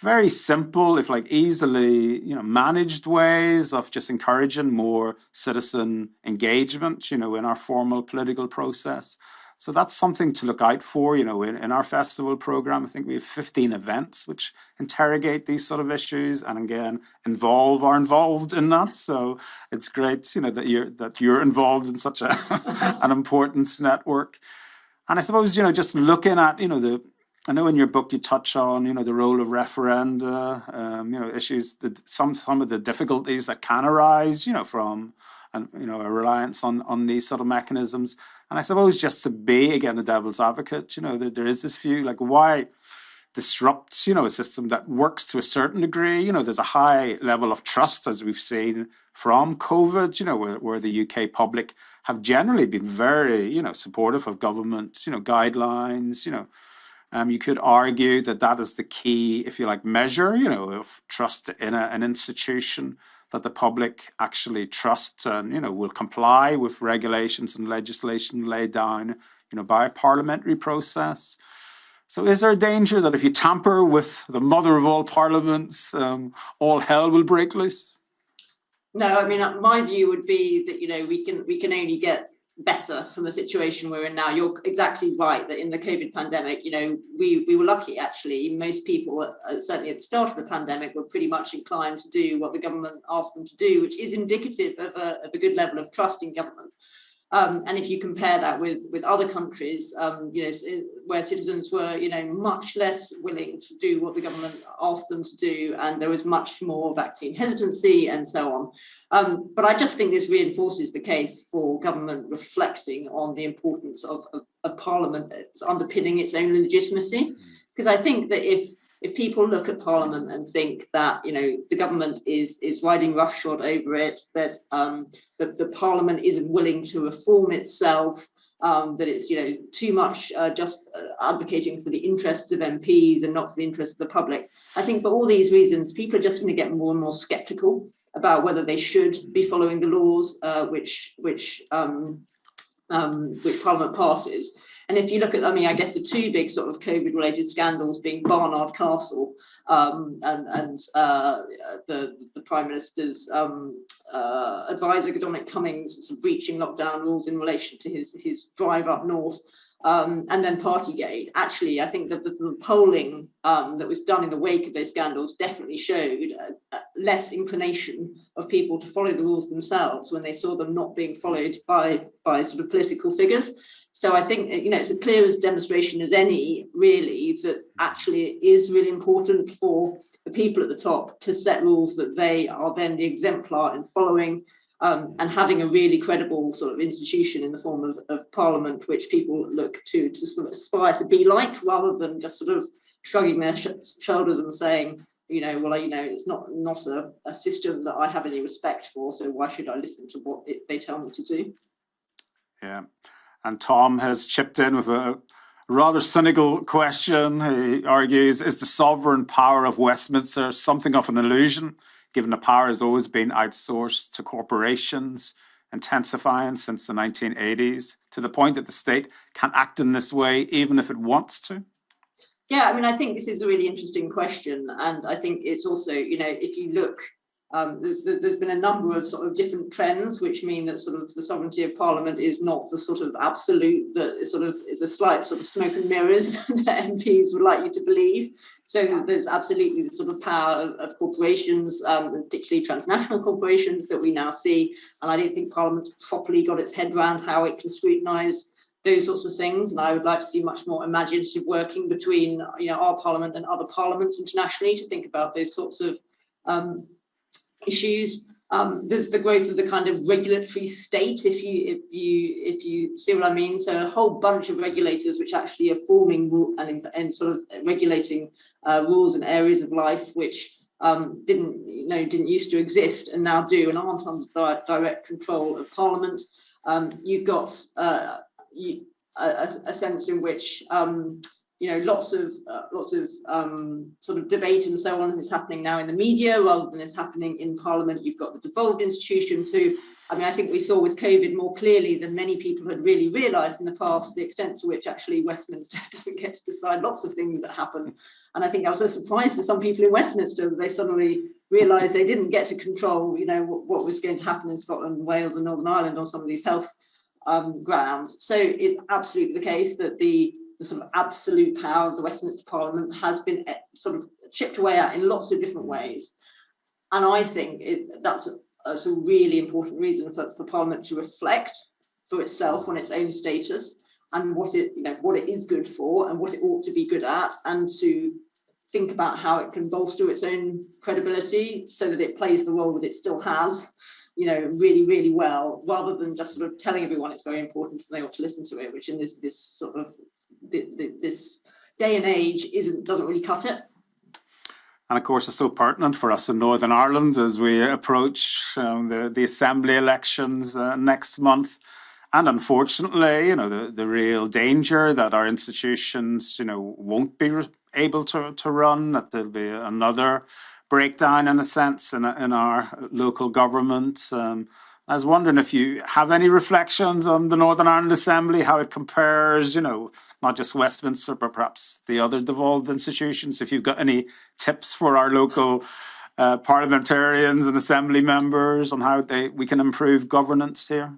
very simple, if like easily, managed ways of just encouraging more citizen engagement, in our formal political process. So that's something to look out for, in our festival program. I think we have 15 events which interrogate these sort of issues and again are involved in that. So it's great, that you're involved in such an important network. And I suppose, just looking at, I know in your book you touch on, the role of referenda, issues, some of the difficulties that can arise, from a reliance on these sort of mechanisms. And I suppose just to be, again, the devil's advocate, that there is this view, like, why disrupt, a system that works to a certain degree? There's a high level of trust, as we've seen from COVID, where the UK public have generally been very, supportive of government, guidelines, you could argue that is the key, if you like, measure, of trust in an institution, that the public actually trusts and, will comply with regulations and legislation laid down, by a parliamentary process. So is there a danger that if you tamper with the mother of all parliaments, all hell will break loose? No, I mean, my view would be that, we can only get better from the situation we're in now. You're exactly right that in the COVID pandemic, we were lucky, actually. Most people, certainly at the start of the pandemic, were pretty much inclined to do what the government asked them to do, which is indicative of a good level of trust in government. And if you compare that with other countries, where citizens were, much less willing to do what the government asked them to do, and there was much more vaccine hesitancy and so on. But I just think this reinforces the case for government reflecting on the importance of Parliament as underpinning its own legitimacy. Because I think that if people look at Parliament and think that, the government is riding roughshod over it, that the Parliament isn't willing to reform itself, that it's, too much just advocating for the interests of MPs and not for the interests of the public. I think for all these reasons, people are just going to get more and more sceptical about whether they should be following the laws which Parliament passes. And if you look at, I guess the two big sort of COVID-related scandals being Barnard Castle and the Prime Minister's advisor, Dominic Cummings, sort of breaching lockdown rules in relation to his drive up north, and then Partygate. Actually, I think that the polling that was done in the wake of those scandals definitely showed less inclination of people to follow the rules themselves when they saw them not being followed by sort of political figures. So I think, it's as clear as demonstration as any, really, that actually it is really important for the people at the top to set rules that they are then the exemplar in following, and having a really credible sort of institution in the form of Parliament, which people look to sort of aspire to be like, rather than just sort of shrugging their shoulders and saying, it's not a system that I have any respect for, so why should I listen to what they tell me to do? Yeah. And Tom has chipped in with a rather cynical question. He argues, is the sovereign power of Westminster something of an illusion, given the power has always been outsourced to corporations, intensifying since the 1980s, to the point that the state can act in this way even if it wants to? Yeah, I think this is a really interesting question. And I think it's also, if you look, there's been a number of sort of different trends which mean that sort of the sovereignty of Parliament is not the sort of absolute, that sort of is a slight sort of smoke and mirrors that MPs would like you to believe. So there's absolutely the sort of power of corporations, particularly transnational corporations, that we now see. And I don't think Parliament's properly got its head around how it can scrutinise those sorts of things. And I would like to see much more imaginative working between, our Parliament and other parliaments internationally to think about those sorts of issues. There's the growth of the kind of regulatory state, if you see what I mean. So a whole bunch of regulators which actually are forming and sort of regulating rules and areas of life which didn't used to exist and now do and aren't under direct control of Parliament. You've got a sense in which lots of sort of debate and so on is happening now in the media rather than is happening in Parliament. You've got the devolved institutions who, I think we saw with COVID more clearly than many people had really realised in the past the extent to which actually Westminster doesn't get to decide lots of things that happen. And I think I was a surprise to some people in Westminster that they suddenly realised they didn't get to control, what was going to happen in Scotland, Wales and Northern Ireland on some of these health grounds. So it's absolutely the case that the sort of absolute power of the Westminster Parliament has been sort of chipped away at in lots of different ways. And I think that's a really important reason for Parliament to reflect for itself on its own status and what it is good for and what it ought to be good at, and to think about how it can bolster its own credibility so that it plays the role that it still has, really, really well, rather than just sort of telling everyone it's very important and they ought to listen to it, which in this sort of this day and age doesn't really cut it. And of course, it's so pertinent for us in Northern Ireland as we approach the Assembly elections next month. And unfortunately, the real danger that our institutions, won't be able to run, that there'll be another breakdown, in a sense, in our local government. I was wondering if you have any reflections on the Northern Ireland Assembly, how it compares, not just Westminster, but perhaps the other devolved institutions. If you've got any tips for our local parliamentarians and assembly members on how we can improve governance here.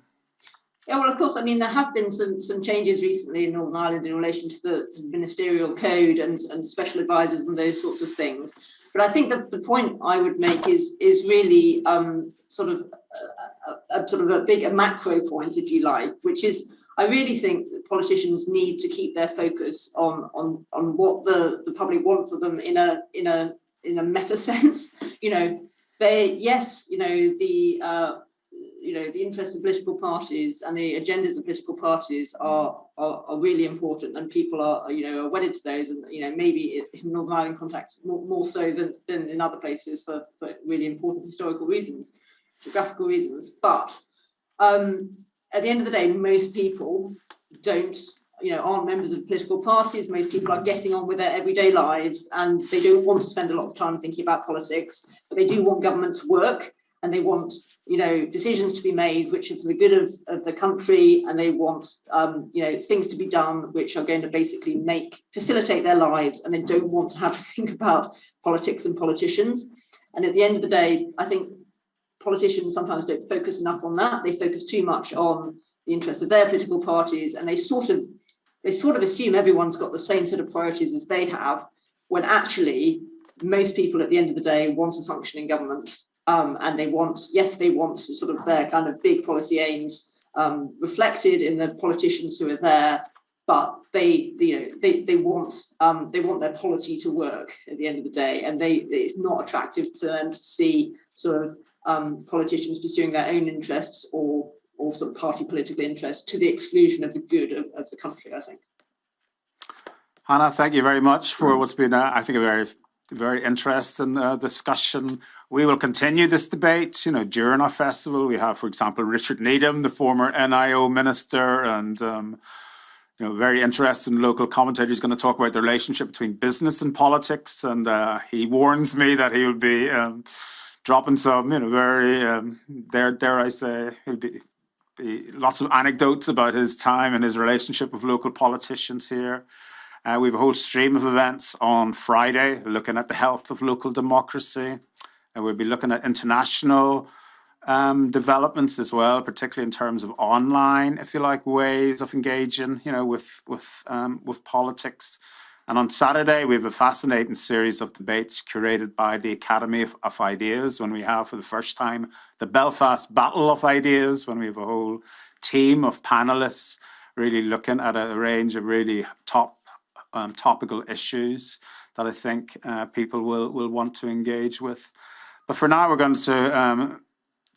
Yeah, well, of course, there have been some changes recently in Northern Ireland in relation to the ministerial code and special advisors and those sorts of things. But I think that the point I would make is really sort of a macro point, if you like, which is I really think that politicians need to keep their focus on what the public want for them in a meta sense. The interests of political parties and the agendas of political parties are really important, and people are wedded to those, and maybe in Northern Ireland contexts more so than in other places for really important historical reasons, geographical reasons. But at the end of the day, most people aren't members of political parties. Most people are getting on with their everyday lives, and they don't want to spend a lot of time thinking about politics, but they do want government to work. And they want, decisions to be made which are for the good of the country, and they want, things to be done which are going to basically facilitate their lives, and they don't want to have to think about politics and politicians. And at the end of the day, I think politicians sometimes don't focus enough on that. They focus too much on the interests of their political parties, and they sort of assume everyone's got the same set of priorities as they have, when actually most people at the end of the day want a functioning government. And they want sort of their kind of big policy aims reflected in the politicians who are there, but they want their polity to work at the end of the day, and it's not attractive to them to see sort of politicians pursuing their own interests or sort of party political interests to the exclusion of the good of the country, I think. Hannah, thank you very much for what's been, I think, a very interesting discussion. We will continue this debate, during our festival. We have, for example, Richard Needham, the former NIO minister, and, very interesting local commentator who's going to talk about the relationship between business and politics. And he warns me that he will be dropping some, very, dare I say, he'll be lots of anecdotes about his time and his relationship with local politicians here. We have a whole stream of events on Friday looking at the health of local democracy. And we'll be looking at international developments as well, particularly in terms of online, if you like, ways of engaging, with politics. And on Saturday, we have a fascinating series of debates curated by the Academy of Ideas, when we have, for the first time, the Belfast Battle of Ideas, when we have a whole team of panelists really looking at a range of really topical issues that I think people will want to engage with. But for now, we're going to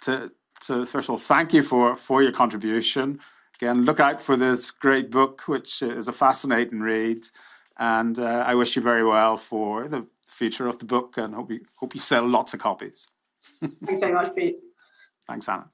first of all thank you for your contribution. Again, look out for this great book, which is a fascinating read, and I wish you very well for the future of the book, and hope you sell lots of copies. Thanks very much, Pete. Thanks, Anna.